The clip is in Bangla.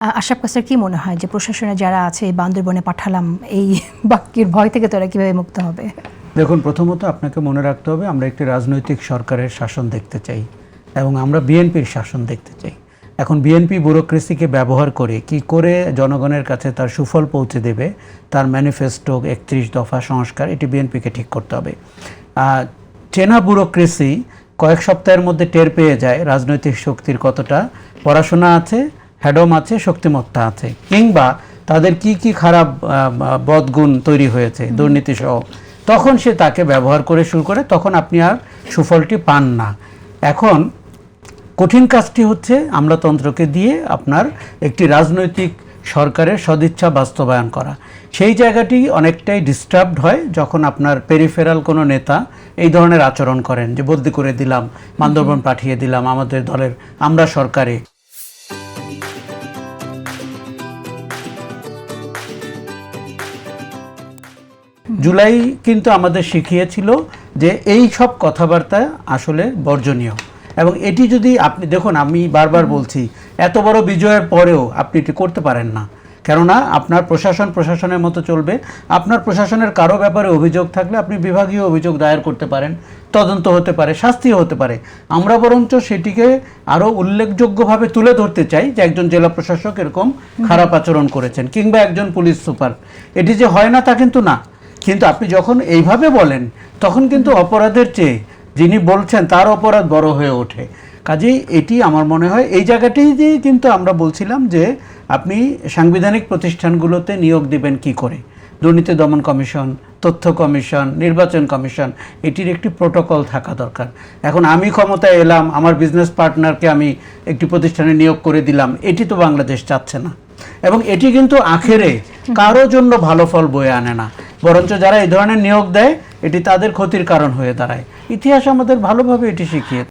আশরাফ কাসের কি মনে হয় যে প্রশাসনে যারা আছে এই বান্দরবনে পাঠালাম এই বাক্যের ভয় থেকে তারা কিভাবে মুক্ত হবে? দেখুন, প্রথমত আপনাকে মনে রাখতে হবে আমরা একটি রাজনৈতিক সরকারের শাসন দেখতে চাই এবং আমরা বিএনপির শাসন দেখতে চাই। এখন বিএনপি ব্যুরোক্রেসিকে ব্যবহার করে কি করে জনগণের কাছে তার সুফল পৌঁছে দেবে, তার ম্যানিফেস্টো 31 দফা সংস্কার, এটি বিএনপিকে ঠিক করতে হবে। চেনা ব্যুরোক্রেসি কয়েক সপ্তাহের মধ্যে টের পেয়ে যায় রাজনৈতিক শক্তির কতটা পড়াশোনা আছে, হ্যাডম আছে, শক্তিমত্তা আছে, কিংবা তাদের কি কি খারাপ বদগুণ তৈরি হয়েছে দুর্নীতি সহ, তখন সে তাকে ব্যবহার করে শুরু করে, তখন আপনি আর সুফলটি পান না। এখন কঠিন কাজটি হচ্ছে আমলাতন্ত্রকে দিয়ে আপনার একটি রাজনৈতিক সরকারের সদিচ্ছা বাস্তবায়ন করা। সেই জায়গাটি অনেকটাই ডিস্টার্বড হয় যখন আপনার পেরিফেরাল কোনো নেতা এই ধরনের আচরণ করেন, যে বদলি করে দিলাম, বান্দরবন পাঠিয়ে দিলাম আমাদের দলের, আমরা সরকারে। জুলাই কিন্তু আমাদের শিখিয়েছিল যে এই সব কথাবার্তা আসলে বর্জনীয়, এবং এটি যদি আপনি দেখুন, আমি বারবার বলছি, এত বড় বিজয়ের পরেও আপনি এটি করতে পারেন না, কেননা আপনার প্রশাসন প্রশাসনের মতো চলবে। আপনার প্রশাসনের কারো ব্যাপারে অভিযোগ থাকলে আপনি বিভাগীয় অভিযোগ দায়ের করতে পারেন, তদন্ত হতে পারে, শাস্তিও হতে পারে। আমরা বরঞ্চ সেটিকে আরও উল্লেখযোগ্যভাবে তুলে ধরতে চাই যে একজন জেলা প্রশাসক এরকম খারাপ আচরণ করেছেন, কিংবা একজন পুলিশ সুপার। এটি যে হয় না তা কিন্তু না, কিন্তু আপনি যখন এইভাবে বলেন তখন কিন্তু অপরাধের চেয়ে যিনি বলছেন তার অপরাধ বড় হয়ে ওঠে। কাজেই এটি আমার মনে হয় এই জায়গাতেই দিয়ে কিন্তু আমরা বলছিলাম যে আপনি সাংবিধানিক প্রতিষ্ঠানগুলোতে নিয়োগ দিবেন কি করে, দুর্নীতি দমন কমিশন, তথ্য কমিশন, নির্বাচন কমিশন, এটির একটি প্রোটোকল থাকা দরকার। এখন আমি ক্ষমতায় এলাম, আমার বিজনেস পার্টনারকে আমি একটি প্রতিষ্ঠানে নিয়োগ করে দিলাম, এটি তো বাংলাদেশ চাচ্ছে না, এবং এটি কিন্তু আখেরে কারো জন্য ভালো ফল বয়ে আনে না, বরঞ্চ যারা এই ধরনের নিয়োগ দেয় এটি তাদের ক্ষতির কারণ হয়ে দাঁড়ায়। ইতিহাস আমাদের ভালোভাবে এটি শিখিয়েছে।